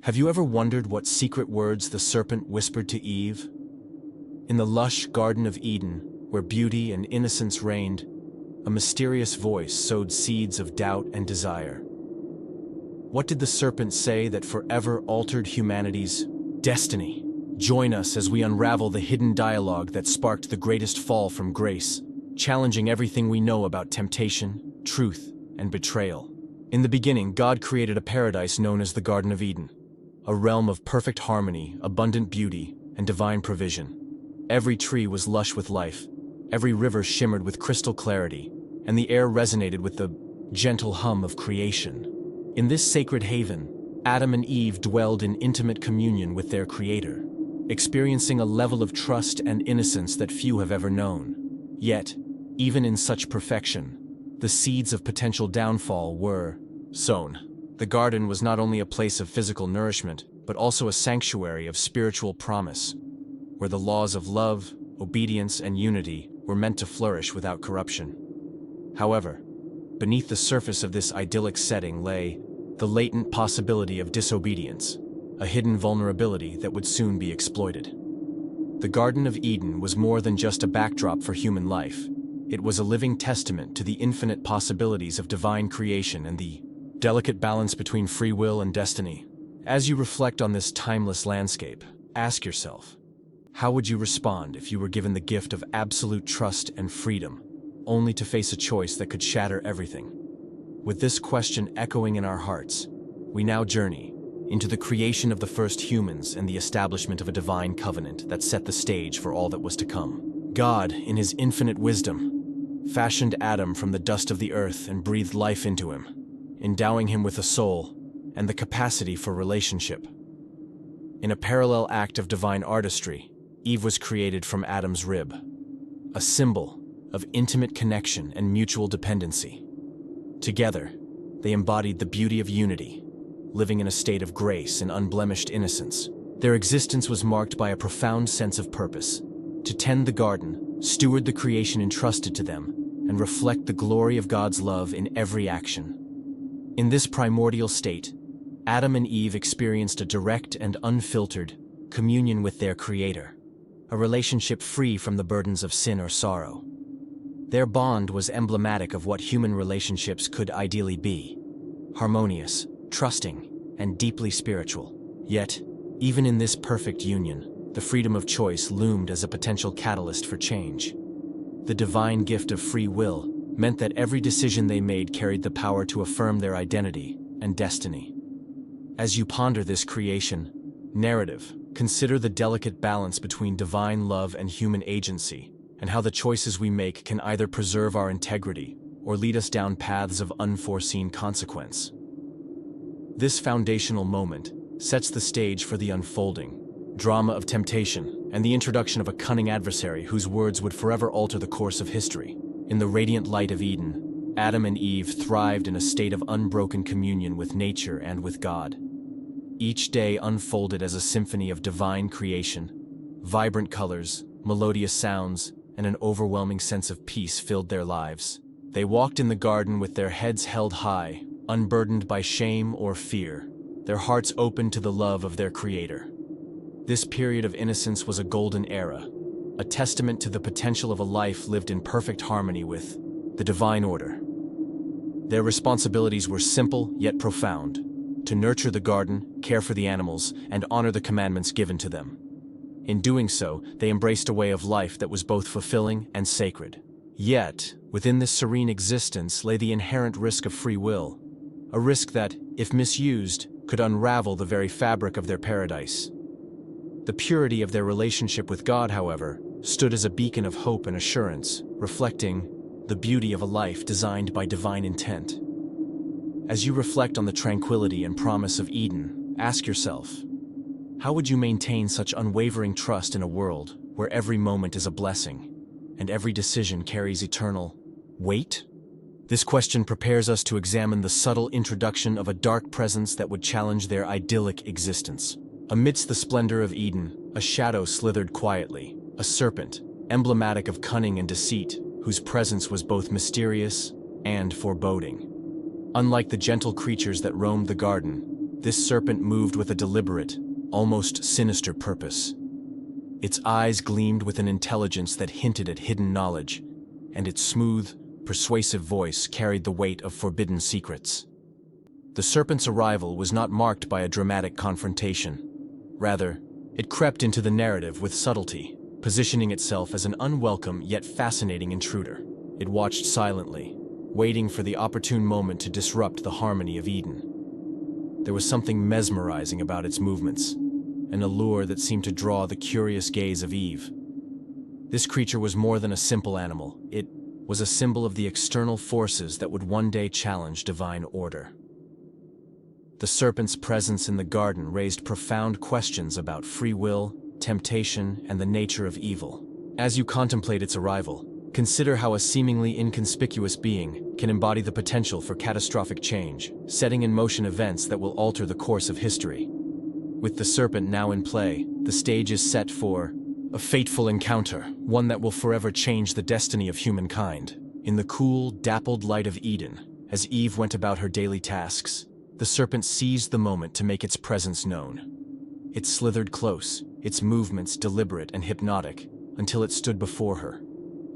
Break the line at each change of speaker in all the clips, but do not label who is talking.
Have you ever wondered what secret words the serpent whispered to Eve? In the lush Garden of Eden, where beauty and innocence reigned, a mysterious voice sowed seeds of doubt and desire. What did the serpent say that forever altered humanity's destiny? Join us as we unravel the hidden dialogue that sparked the greatest fall from grace, challenging everything we know about temptation, truth, and betrayal. In the beginning, God created a paradise known as the Garden of Eden, a realm of perfect harmony, abundant beauty, and divine provision. Every tree was lush with life, every river shimmered with crystal clarity, and the air resonated with the gentle hum of creation. In this sacred haven, Adam and Eve dwelled in intimate communion with their Creator, experiencing a level of trust and innocence that few have ever known. Yet, even in such perfection, the seeds of potential downfall were sown. The garden was not only a place of physical nourishment, but also a sanctuary of spiritual promise, where the laws of love, obedience, and unity were meant to flourish without corruption. However, beneath the surface of this idyllic setting lay the latent possibility of disobedience, a hidden vulnerability that would soon be exploited. The Garden of Eden was more than just a backdrop for human life. It was a living testament to the infinite possibilities of divine creation and the delicate balance between free will and destiny. As you reflect on this timeless landscape, ask yourself, how would you respond if you were given the gift of absolute trust and freedom, only to face a choice that could shatter everything? With this question echoing in our hearts, we now journey into the creation of the first humans and the establishment of a divine covenant that set the stage for all that was to come. God, in His infinite wisdom, fashioned Adam from the dust of the earth and breathed life into him, endowing him with a soul and the capacity for relationship. In a parallel act of divine artistry, Eve was created from Adam's rib, a symbol of intimate connection and mutual dependency. Together, they embodied the beauty of unity, living in a state of grace and unblemished innocence. Their existence was marked by a profound sense of purpose: to tend the garden, steward the creation entrusted to them, and reflect the glory of God's love in every action. In this primordial state, Adam and Eve experienced a direct and unfiltered communion with their Creator, a relationship free from the burdens of sin or sorrow. Their bond was emblematic of what human relationships could ideally be: harmonious, trusting, and deeply spiritual. Yet, even in this perfect union, the freedom of choice loomed as a potential catalyst for change. The divine gift of free will meant that every decision they made carried the power to affirm their identity and destiny. As you ponder this creation narrative, consider the delicate balance between divine love and human agency, and how the choices we make can either preserve our integrity or lead us down paths of unforeseen consequence. This foundational moment sets the stage for the unfolding drama of temptation and the introduction of a cunning adversary whose words would forever alter the course of history. In the radiant light of Eden, Adam and Eve thrived in a state of unbroken communion with nature and with God. Each day unfolded as a symphony of divine creation. Vibrant colors, melodious sounds, and an overwhelming sense of peace filled their lives. They walked in the garden with their heads held high, unburdened by shame or fear, their hearts open to the love of their Creator. This period of innocence was a golden era, a testament to the potential of a life lived in perfect harmony with the divine order. Their responsibilities were simple yet profound: to nurture the garden, care for the animals, and honor the commandments given to them. In doing so, they embraced a way of life that was both fulfilling and sacred. Yet, within this serene existence lay the inherent risk of free will, a risk that, if misused, could unravel the very fabric of their paradise. The purity of their relationship with God, however, stood as a beacon of hope and assurance, reflecting the beauty of a life designed by divine intent. As you reflect on the tranquility and promise of Eden, ask yourself, how would you maintain such unwavering trust in a world where every moment is a blessing and every decision carries eternal weight? This question prepares us to examine the subtle introduction of a dark presence that would challenge their idyllic existence. Amidst the splendor of Eden, a shadow slithered quietly, a serpent, emblematic of cunning and deceit, whose presence was both mysterious and foreboding. Unlike the gentle creatures that roamed the garden, This serpent moved with a deliberate, almost sinister purpose. Its eyes gleamed with an intelligence that hinted at hidden knowledge, and its smooth, persuasive voice carried the weight of forbidden secrets. The serpent's arrival was not marked by a dramatic confrontation. Rather, it crept into the narrative with subtlety, positioning itself as an unwelcome yet fascinating intruder. It watched silently, waiting for the opportune moment to disrupt the harmony of Eden. There was something mesmerizing about its movements, an allure that seemed to draw the curious gaze of Eve. This creature was more than a simple animal. It was a symbol of the external forces that would one day challenge divine order. The serpent's presence in the garden raised profound questions about free will, temptation, and the nature of evil. As you contemplate its arrival, consider how a seemingly inconspicuous being can embody the potential for catastrophic change, setting in motion events that will alter the course of history. With the serpent now in play, the stage is set for a fateful encounter, one that will forever change the destiny of humankind. In the cool, dappled light of Eden, as Eve went about her daily tasks, the serpent seized the moment to make its presence known. It slithered close, its movements deliberate and hypnotic, until it stood before her,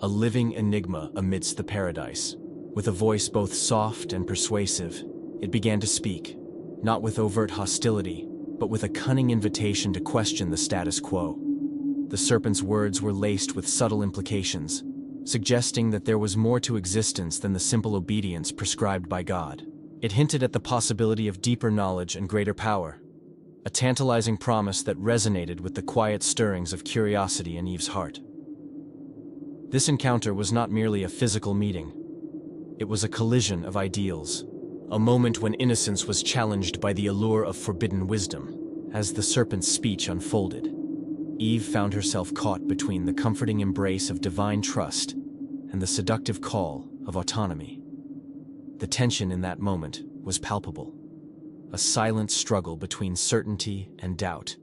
a living enigma amidst the paradise. With a voice both soft and persuasive, it began to speak, not with overt hostility, but with a cunning invitation to question the status quo. The serpent's words were laced with subtle implications, suggesting that there was more to existence than the simple obedience prescribed by God. It hinted at the possibility of deeper knowledge and greater power, a tantalizing promise that resonated with the quiet stirrings of curiosity in Eve's heart. This encounter was not merely a physical meeting. It was a collision of ideals, a moment when innocence was challenged by the allure of forbidden wisdom. As the serpent's speech unfolded, Eve found herself caught between the comforting embrace of divine trust and the seductive call of autonomy. The tension in that moment was palpable, a silent struggle between certainty and doubt,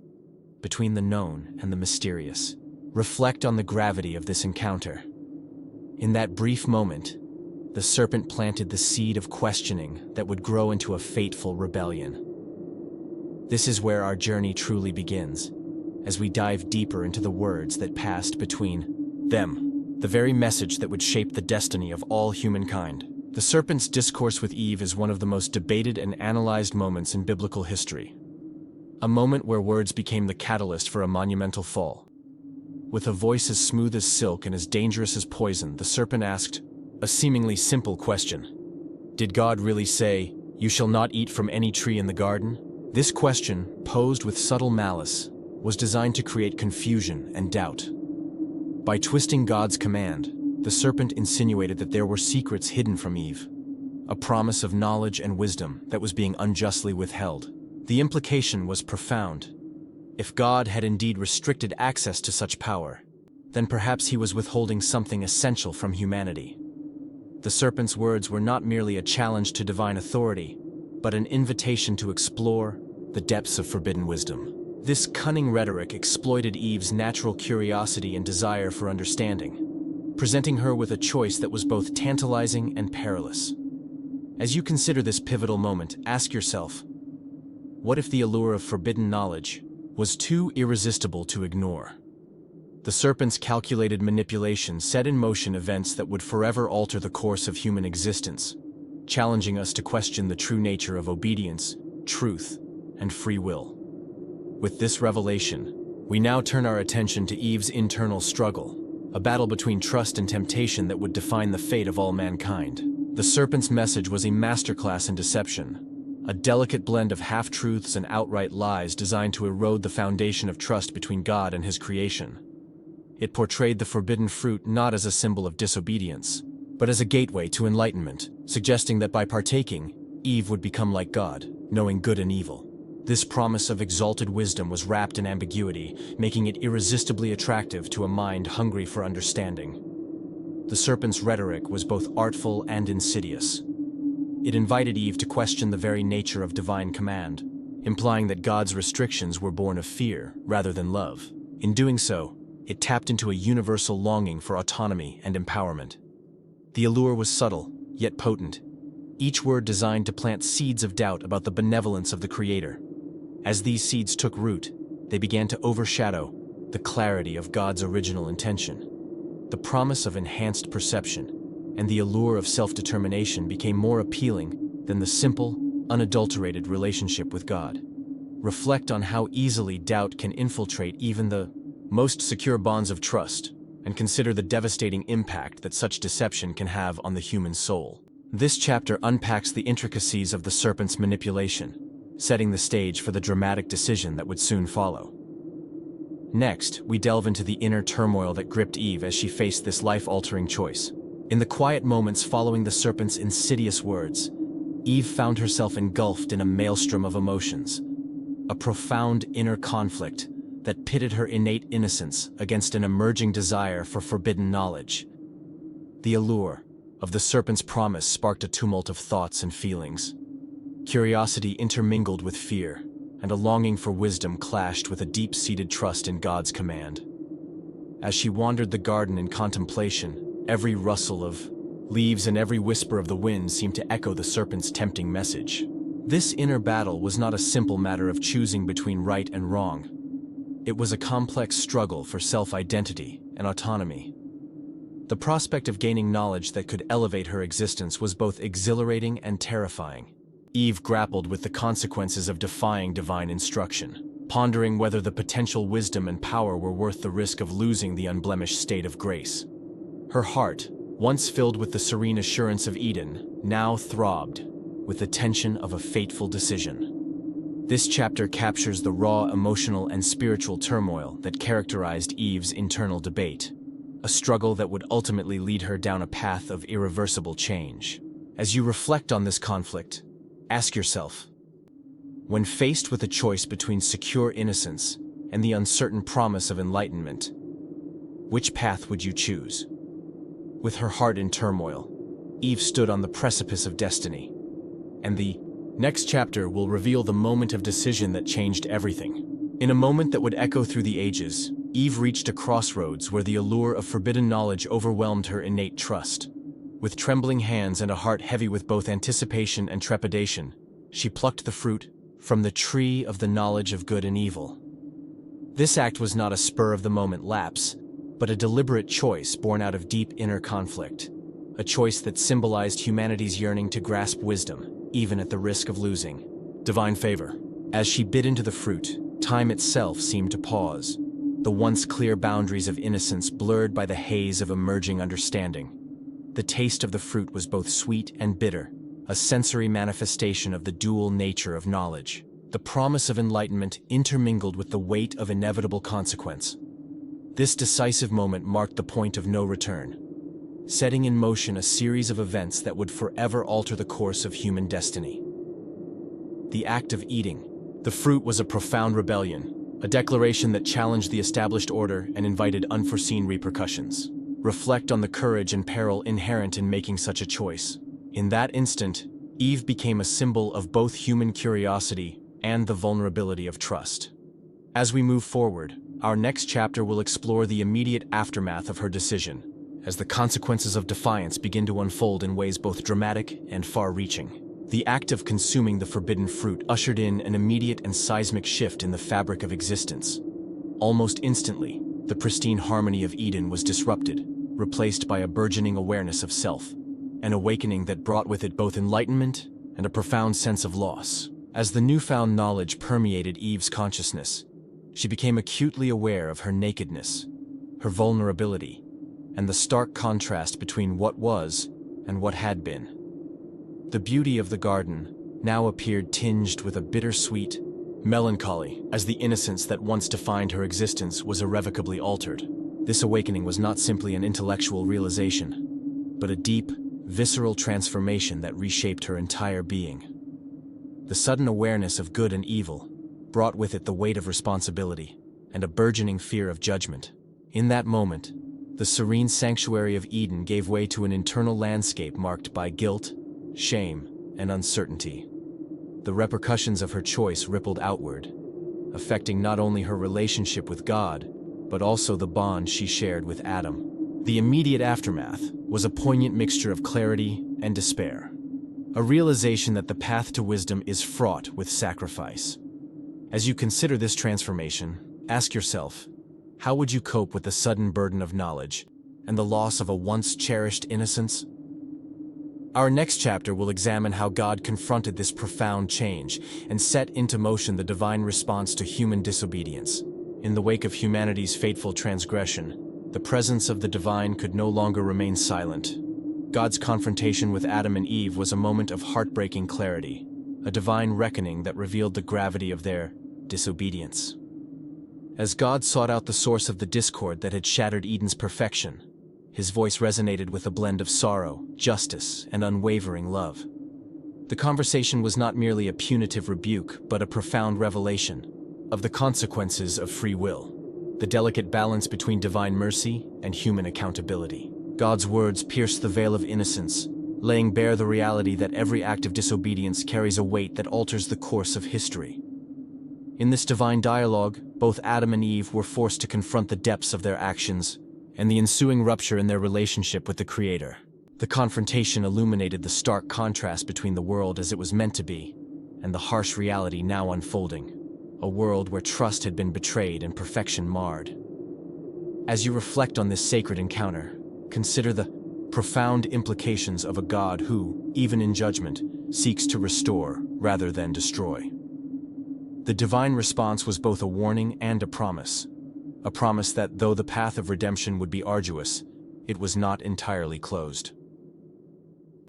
between the known and the mysterious. Reflect on the gravity of this encounter. In that brief moment, the serpent planted the seed of questioning that would grow into a fateful rebellion. This is where our journey truly begins, as we dive deeper into the words that passed between them, the very message that would shape the destiny of all humankind. The serpent's discourse with Eve is one of the most debated and analyzed moments in biblical history. A moment where words became the catalyst for a monumental fall. With a voice as smooth as silk and as dangerous as poison, the serpent asked a seemingly simple question. Did God really say, "You shall not eat from any tree in the garden"? This question, posed with subtle malice, was designed to create confusion and doubt. By twisting God's command, the serpent insinuated that there were secrets hidden from Eve, a promise of knowledge and wisdom that was being unjustly withheld. The implication was profound. If God had indeed restricted access to such power, then perhaps he was withholding something essential from humanity. The serpent's words were not merely a challenge to divine authority, but an invitation to explore the depths of forbidden wisdom. This cunning rhetoric exploited Eve's natural curiosity and desire for understanding, presenting her with a choice that was both tantalizing and perilous. As you consider this pivotal moment, ask yourself, what if the allure of forbidden knowledge was too irresistible to ignore? The serpent's calculated manipulation set in motion events that would forever alter the course of human existence, challenging us to question the true nature of obedience, truth, and free will. With this revelation, we now turn our attention to Eve's internal struggle, a battle between trust and temptation that would define the fate of all mankind. The serpent's message was a masterclass in deception, a delicate blend of half-truths and outright lies designed to erode the foundation of trust between God and his creation. It portrayed the forbidden fruit not as a symbol of disobedience, but as a gateway to enlightenment, suggesting that by partaking, Eve would become like God, knowing good and evil. This promise of exalted wisdom was wrapped in ambiguity, making it irresistibly attractive to a mind hungry for understanding. The serpent's rhetoric was both artful and insidious. It invited Eve to question the very nature of divine command, implying that God's restrictions were born of fear rather than love. In doing so, it tapped into a universal longing for autonomy and empowerment. The allure was subtle, yet potent. each word designed to plant seeds of doubt about the benevolence of the Creator. As these seeds took root, they began to overshadow the clarity of God's original intention. The promise of enhanced perception and the allure of self-determination became more appealing than the simple, unadulterated relationship with God. Reflect on how easily doubt can infiltrate even the most secure bonds of trust, and consider the devastating impact that such deception can have on the human soul. This chapter unpacks the intricacies of the serpent's manipulation, setting the stage for the dramatic decision that would soon follow. Next, we delve into the inner turmoil that gripped Eve as she faced this life-altering choice. In the quiet moments following the serpent's insidious words, Eve found herself engulfed in a maelstrom of emotions, a profound inner conflict that pitted her innate innocence against an emerging desire for forbidden knowledge. The allure of the serpent's promise sparked a tumult of thoughts and feelings. Curiosity intermingled with fear, and a longing for wisdom clashed with a deep-seated trust in God's command. As she wandered the garden in contemplation, every rustle of leaves and every whisper of the wind seemed to echo the serpent's tempting message. This inner battle was not a simple matter of choosing between right and wrong. It was a complex struggle for self-identity and autonomy. The prospect of gaining knowledge that could elevate her existence was both exhilarating and terrifying. Eve grappled with the consequences of defying divine instruction, pondering whether the potential wisdom and power were worth the risk of losing the unblemished state of grace. Her heart, once filled with the serene assurance of Eden, now throbbed with the tension of a fateful decision. This chapter captures the raw emotional and spiritual turmoil that characterized Eve's internal debate, a struggle that would ultimately lead her down a path of irreversible change. As you reflect on this conflict, ask yourself, when faced with a choice between secure innocence and the uncertain promise of enlightenment, which path would you choose? With her heart in turmoil, Eve stood on the precipice of destiny, and the next chapter will reveal the moment of decision that changed everything. In a moment that would echo through the ages, Eve reached a crossroads where the allure of forbidden knowledge overwhelmed her innate trust. With trembling hands and a heart heavy with both anticipation and trepidation, she plucked the fruit from the tree of the knowledge of good and evil. This act was not a spur-of-the-moment lapse, but a deliberate choice born out of deep inner conflict, a choice that symbolized humanity's yearning to grasp wisdom, even at the risk of losing divine favor. As she bit into the fruit, time itself seemed to pause, the once clear boundaries of innocence blurred by the haze of emerging understanding. The taste of the fruit was both sweet and bitter, a sensory manifestation of the dual nature of knowledge. The promise of enlightenment intermingled with the weight of inevitable consequence. This decisive moment marked the point of no return, setting in motion a series of events that would forever alter the course of human destiny. The act of eating the fruit was a profound rebellion, a declaration that challenged the established order and invited unforeseen repercussions. Reflect on the courage and peril inherent in making such a choice. In that instant, Eve became a symbol of both human curiosity and the vulnerability of trust. As we move forward, our next chapter will explore the immediate aftermath of her decision, as the consequences of defiance begin to unfold in ways both dramatic and far-reaching. The act of consuming the forbidden fruit ushered in an immediate and seismic shift in the fabric of existence. Almost instantly, the pristine harmony of Eden was disrupted, replaced by a burgeoning awareness of self, an awakening that brought with it both enlightenment and a profound sense of loss. As the newfound knowledge permeated Eve's consciousness, she became acutely aware of her nakedness, her vulnerability, and the stark contrast between what was and what had been. The beauty of the garden now appeared tinged with a bittersweet melancholy, as the innocence that once defined her existence was irrevocably altered. This awakening was not simply an intellectual realization, but a deep, visceral transformation that reshaped her entire being. The sudden awareness of good and evil brought with it the weight of responsibility and a burgeoning fear of judgment. In that moment, the serene sanctuary of Eden gave way to an internal landscape marked by guilt, shame, and uncertainty. The repercussions of her choice rippled outward, affecting not only her relationship with God, but also the bond she shared with Adam. The immediate aftermath was a poignant mixture of clarity and despair. a realization that the path to wisdom is fraught with sacrifice. As you consider this transformation, ask yourself, how would you cope with the sudden burden of knowledge and the loss of a once cherished innocence? Our next chapter will examine how God confronted this profound change and set into motion the divine response to human disobedience. In the wake of humanity's fateful transgression, the presence of the divine could no longer remain silent. God's confrontation with Adam and Eve was a moment of heartbreaking clarity, a divine reckoning that revealed the gravity of their disobedience. As God sought out the source of the discord that had shattered Eden's perfection, his voice resonated with a blend of sorrow, justice, and unwavering love. The conversation was not merely a punitive rebuke, but a profound revelation of the consequences of free will, the delicate balance between divine mercy and human accountability. God's words pierced the veil of innocence, laying bare the reality that every act of disobedience carries a weight that alters the course of history. In this divine dialogue, both Adam and Eve were forced to confront the depths of their actions and the ensuing rupture in their relationship with the Creator. The confrontation illuminated the stark contrast between the world as it was meant to be and the harsh reality now unfolding, a world where trust had been betrayed and perfection marred. As you reflect on this sacred encounter, consider the profound implications of a God who, even in judgment, seeks to restore rather than destroy. The divine response was both a warning and a promise that though the path of redemption would be arduous, it was not entirely closed.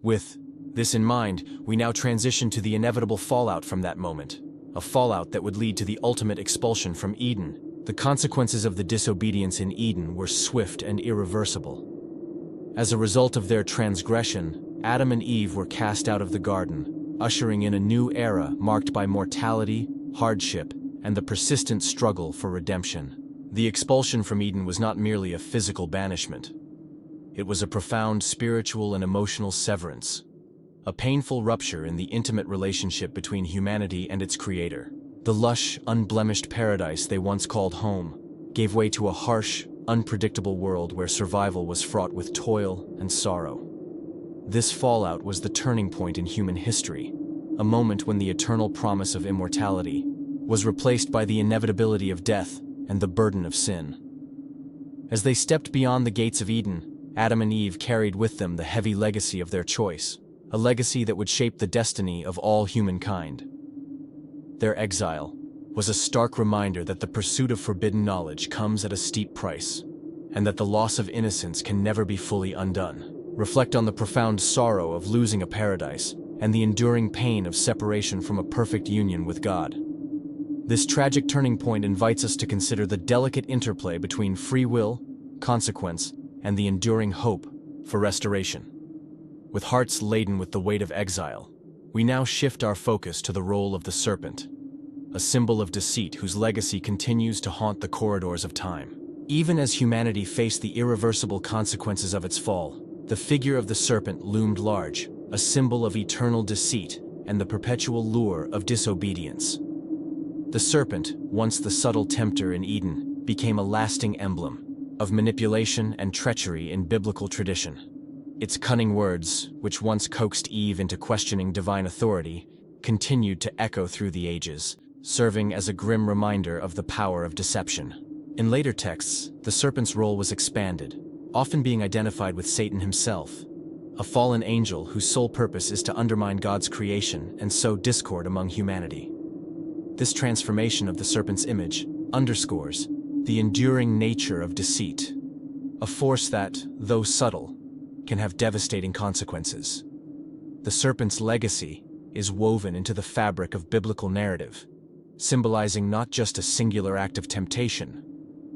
With this in mind, we now transition to the inevitable fallout from that moment, a fallout that would lead to the ultimate expulsion from Eden. The consequences of the disobedience in Eden were swift and irreversible. As a result of their transgression, Adam and Eve were cast out of the garden, ushering in a new era marked by mortality, hardship, and the persistent struggle for redemption. The expulsion from Eden was not merely a physical banishment. It was a profound spiritual and emotional severance, a painful rupture in the intimate relationship between humanity and its Creator. The lush, unblemished paradise they once called home gave way to a harsh, unpredictable world where survival was fraught with toil and sorrow. This fallout was the turning point in human history, a moment when the eternal promise of immortality was replaced by the inevitability of death and the burden of sin. As they stepped beyond the gates of Eden, Adam and Eve carried with them the heavy legacy of their choice, a legacy that would shape the destiny of all humankind. Their exile was a stark reminder that the pursuit of forbidden knowledge comes at a steep price, and that the loss of innocence can never be fully undone. Reflect on the profound sorrow of losing a paradise and the enduring pain of separation from a perfect union with God. This tragic turning point invites us to consider the delicate interplay between free will, consequence, and the enduring hope for restoration. With hearts laden with the weight of exile, we now shift our focus to the role of the serpent, a symbol of deceit whose legacy continues to haunt the corridors of time. Even as humanity faced the irreversible consequences of its fall, the figure of the serpent loomed large, a symbol of eternal deceit and the perpetual lure of disobedience. The serpent, once the subtle tempter in Eden, became a lasting emblem of manipulation and treachery in biblical tradition. Its cunning words, which once coaxed Eve into questioning divine authority, continued to echo through the ages, serving as a grim reminder of the power of deception. In later texts, the serpent's role was expanded, often being identified with Satan himself, a fallen angel whose sole purpose is to undermine God's creation and sow discord among humanity. This transformation of the serpent's image underscores the enduring nature of deceit, a force that, though subtle, can have devastating consequences. The serpent's legacy is woven into the fabric of biblical narrative, symbolizing not just a singular act of temptation,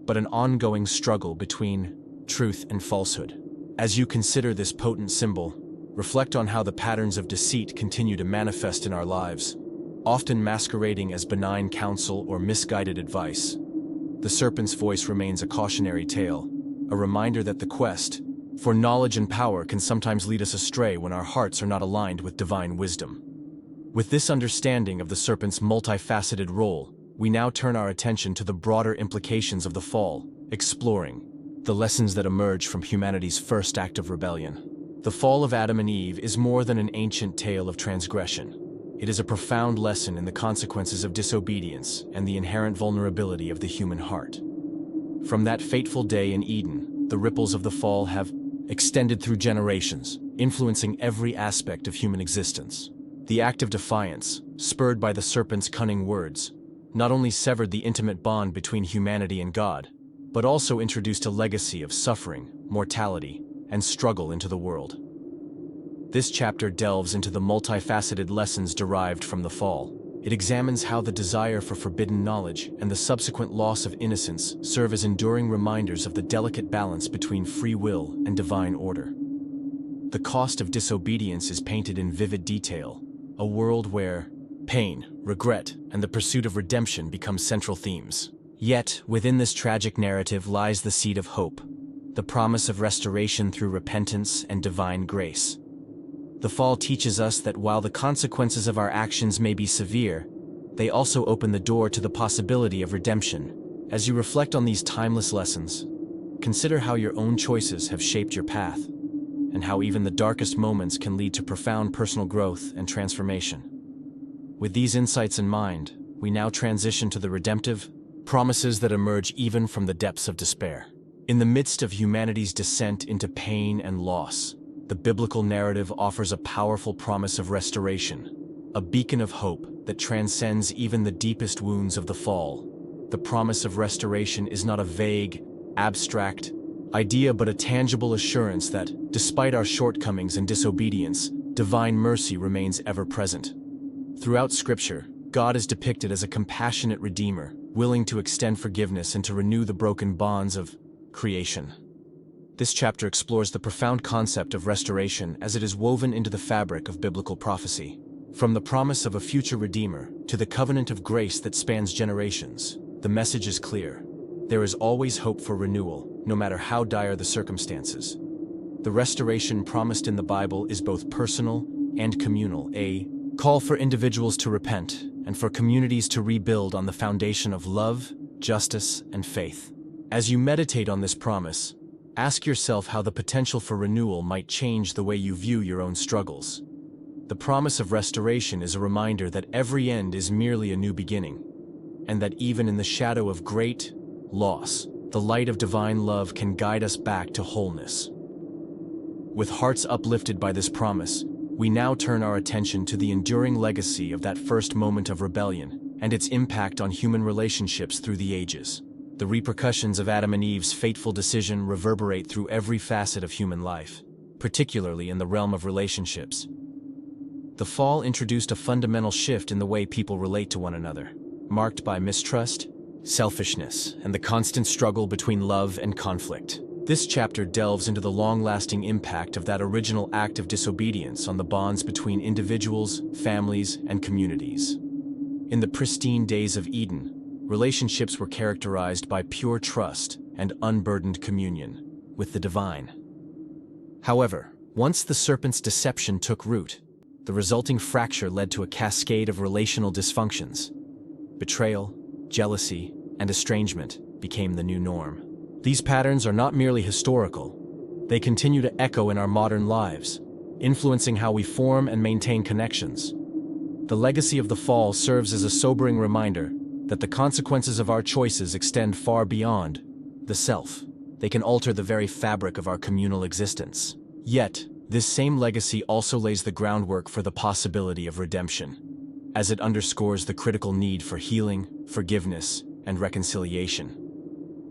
but an ongoing struggle between truth and falsehood. As you consider this potent symbol, reflect on how the patterns of deceit continue to manifest in our lives, often masquerading as benign counsel or misguided advice. The serpent's voice remains a cautionary tale, a reminder that the quest for knowledge and power can sometimes lead us astray when our hearts are not aligned with divine wisdom. With this understanding of the serpent's multifaceted role, we now turn our attention to the broader implications of the fall, exploring the lessons that emerge from humanity's first act of rebellion. The fall of Adam and Eve is more than an ancient tale of transgression. It is a profound lesson in the consequences of disobedience and the inherent vulnerability of the human heart. From that fateful day in Eden, the ripples of the fall have extended through generations, influencing every aspect of human existence. The act of defiance, spurred by the serpent's cunning words, not only severed the intimate bond between humanity and God, but also introduced a legacy of suffering, mortality, and struggle into the world. This chapter delves into the multifaceted lessons derived from the fall. It examines how the desire for forbidden knowledge and the subsequent loss of innocence serve as enduring reminders of the delicate balance between free will and divine order. The cost of disobedience is painted in vivid detail, a world where pain, regret, and the pursuit of redemption become central themes. Yet, within this tragic narrative lies the seed of hope, the promise of restoration through repentance and divine grace. The fall teaches us that while the consequences of our actions may be severe, they also open the door to the possibility of redemption. As you reflect on these timeless lessons, consider how your own choices have shaped your path, and how even the darkest moments can lead to profound personal growth and transformation. With these insights in mind, we now transition to the redemptive promises that emerge even from the depths of despair. In the midst of humanity's descent into pain and loss, the biblical narrative offers a powerful promise of restoration, a beacon of hope that transcends even the deepest wounds of the fall. The promise of restoration is not a vague, abstract idea but a tangible assurance that, despite our shortcomings and disobedience, divine mercy remains ever present. Throughout Scripture, God is depicted as a compassionate Redeemer, willing to extend forgiveness and to renew the broken bonds of creation. This chapter explores the profound concept of restoration as it is woven into the fabric of biblical prophecy. From the promise of a future Redeemer to the covenant of grace that spans generations, the message is clear. There is always hope for renewal, no matter how dire the circumstances. The restoration promised in the Bible is both personal and communal, a call for individuals to repent and for communities to rebuild on the foundation of love, justice, and faith. As you meditate on this promise, ask yourself how the potential for renewal might change the way you view your own struggles. The promise of restoration is a reminder that every end is merely a new beginning, and that even in the shadow of great loss, the light of divine love can guide us back to wholeness. With hearts uplifted by this promise, we now turn our attention to the enduring legacy of that first moment of rebellion and its impact on human relationships through the ages. The repercussions of Adam and Eve's fateful decision reverberate through every facet of human life, particularly in the realm of relationships. The fall introduced a fundamental shift in the way people relate to one another, marked by mistrust, selfishness, and the constant struggle between love and conflict. This chapter delves into the long-lasting impact of that original act of disobedience on the bonds between individuals, families, and communities. In the pristine days of Eden, relationships were characterized by pure trust and unburdened communion with the divine. However, once the serpent's deception took root, the resulting fracture led to a cascade of relational dysfunctions. Betrayal, jealousy, and estrangement became the new norm. These patterns are not merely historical. They continue to echo in our modern lives, influencing how we form and maintain connections. The legacy of the fall serves as a sobering reminder that the consequences of our choices extend far beyond the self. They can alter the very fabric of our communal existence. Yet, this same legacy also lays the groundwork for the possibility of redemption, as it underscores the critical need for healing, forgiveness, and reconciliation.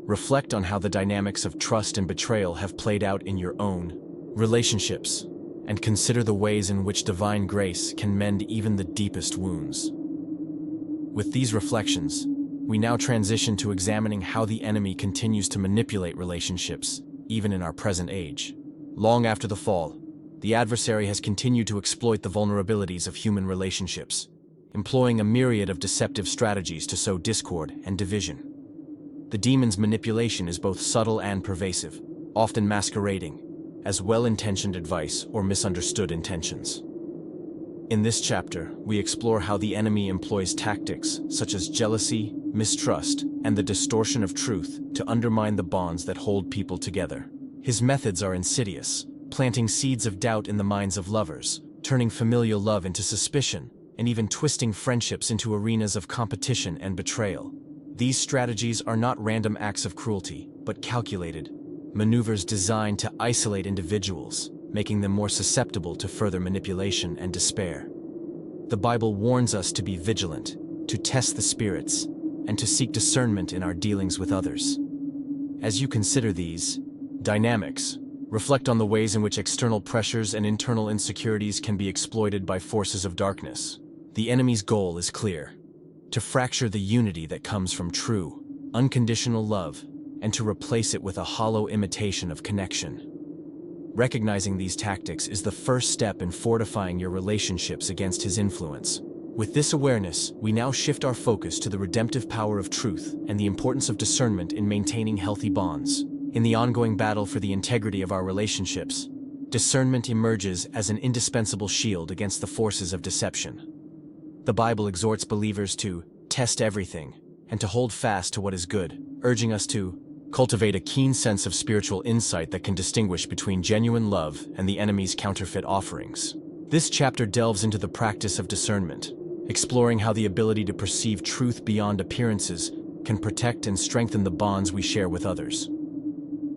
Reflect on how the dynamics of trust and betrayal have played out in your own relationships, and consider the ways in which divine grace can mend even the deepest wounds. With these reflections, we now transition to examining how the enemy continues to manipulate relationships, even in our present age. Long after the fall, the adversary has continued to exploit the vulnerabilities of human relationships, employing a myriad of deceptive strategies to sow discord and division. The demon's manipulation is both subtle and pervasive, often masquerading as well-intentioned advice or misunderstood intentions. In this chapter, we explore how the enemy employs tactics such as jealousy, mistrust, and the distortion of truth to undermine the bonds that hold people together. His methods are insidious, planting seeds of doubt in the minds of lovers, turning familial love into suspicion, and even twisting friendships into arenas of competition and betrayal. These strategies are not random acts of cruelty, but calculated maneuvers designed to isolate individuals, making them more susceptible to further manipulation and despair. The Bible warns us to be vigilant, to test the spirits, and to seek discernment in our dealings with others. As you consider these dynamics, reflect on the ways in which external pressures and internal insecurities can be exploited by forces of darkness. The enemy's goal is clear: to fracture the unity that comes from true, unconditional love, and to replace it with a hollow imitation of connection. Recognizing these tactics is the first step in fortifying your relationships against his influence. With this awareness, we now shift our focus to the redemptive power of truth and the importance of discernment in maintaining healthy bonds. In the ongoing battle for the integrity of our relationships, discernment emerges as an indispensable shield against the forces of deception. The Bible exhorts believers to test everything and to hold fast to what is good, urging us to cultivate a keen sense of spiritual insight that can distinguish between genuine love and the enemy's counterfeit offerings. This chapter delves into the practice of discernment, exploring how the ability to perceive truth beyond appearances can protect and strengthen the bonds we share with others.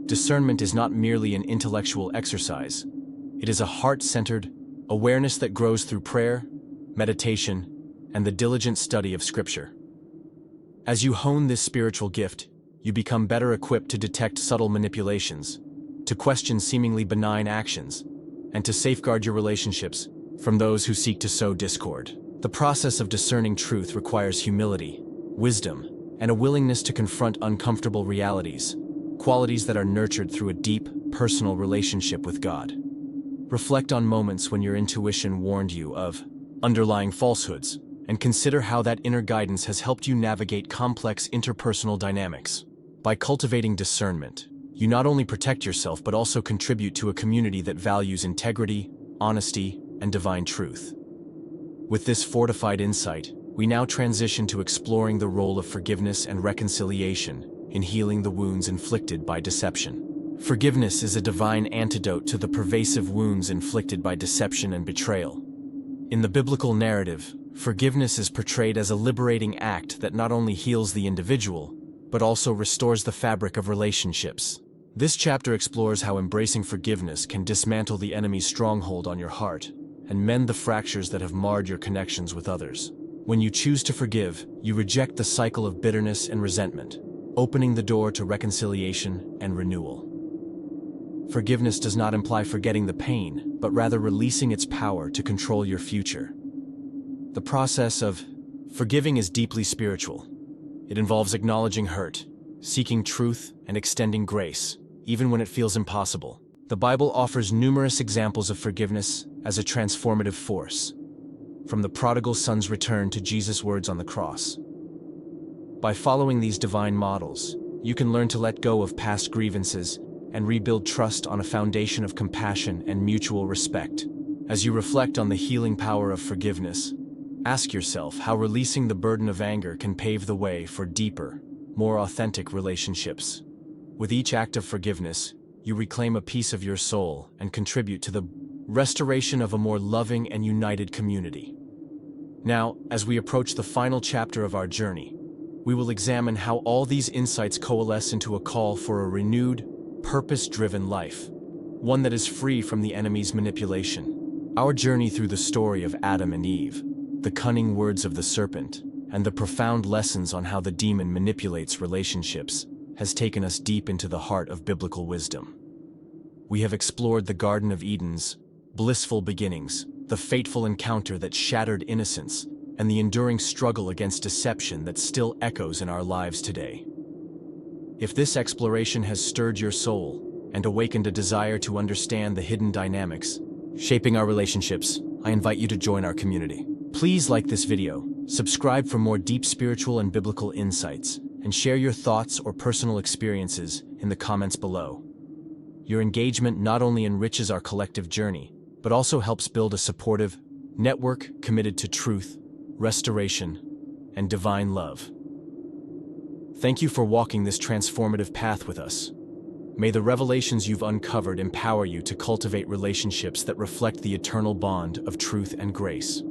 Discernment is not merely an intellectual exercise. It is a heart-centered awareness that grows through prayer, meditation, and the diligent study of Scripture. As you hone this spiritual gift, you become better equipped to detect subtle manipulations, to question seemingly benign actions, and to safeguard your relationships from those who seek to sow discord. The process of discerning truth requires humility, wisdom, and a willingness to confront uncomfortable realities, qualities that are nurtured through a deep, personal relationship with God. Reflect on moments when your intuition warned you of underlying falsehoods, and consider how that inner guidance has helped you navigate complex interpersonal dynamics. By cultivating discernment, you not only protect yourself but also contribute to a community that values integrity, honesty, and divine truth. With this fortified insight, we now transition to exploring the role of forgiveness and reconciliation in healing the wounds inflicted by deception. Forgiveness is a divine antidote to the pervasive wounds inflicted by deception and betrayal. In the biblical narrative, forgiveness is portrayed as a liberating act that not only heals the individual, but also restores the fabric of relationships. This chapter explores how embracing forgiveness can dismantle the enemy's stronghold on your heart and mend the fractures that have marred your connections with others. When you choose to forgive, you reject the cycle of bitterness and resentment, opening the door to reconciliation and renewal. Forgiveness does not imply forgetting the pain, but rather releasing its power to control your future. The process of forgiving is deeply spiritual. It involves acknowledging hurt, seeking truth, and extending grace, even when it feels impossible. The Bible offers numerous examples of forgiveness as a transformative force, from the prodigal son's return to Jesus' words on the cross. By following these divine models, you can learn to let go of past grievances and rebuild trust on a foundation of compassion and mutual respect. As you reflect on the healing power of forgiveness, ask yourself how releasing the burden of anger can pave the way for deeper, more authentic relationships. With each act of forgiveness, you reclaim a piece of your soul and contribute to the restoration of a more loving and united community. Now, as we approach the final chapter of our journey, we will examine how all these insights coalesce into a call for a renewed, purpose-driven life, one that is free from the enemy's manipulation. Our journey through the story of Adam and Eve, the cunning words of the serpent, and the profound lessons on how the demon manipulates relationships has taken us deep into the heart of biblical wisdom. We have explored the Garden of Eden's blissful beginnings, the fateful encounter that shattered innocence, and the enduring struggle against deception that still echoes in our lives today. If this exploration has stirred your soul and awakened a desire to understand the hidden dynamics shaping our relationships, I invite you to join our community. Please like this video, subscribe for more deep spiritual and biblical insights, and share your thoughts or personal experiences in the comments below. Your engagement not only enriches our collective journey, but also helps build a supportive network committed to truth, restoration, and divine love. Thank you for walking this transformative path with us. May the revelations you've uncovered empower you to cultivate relationships that reflect the eternal bond of truth and grace.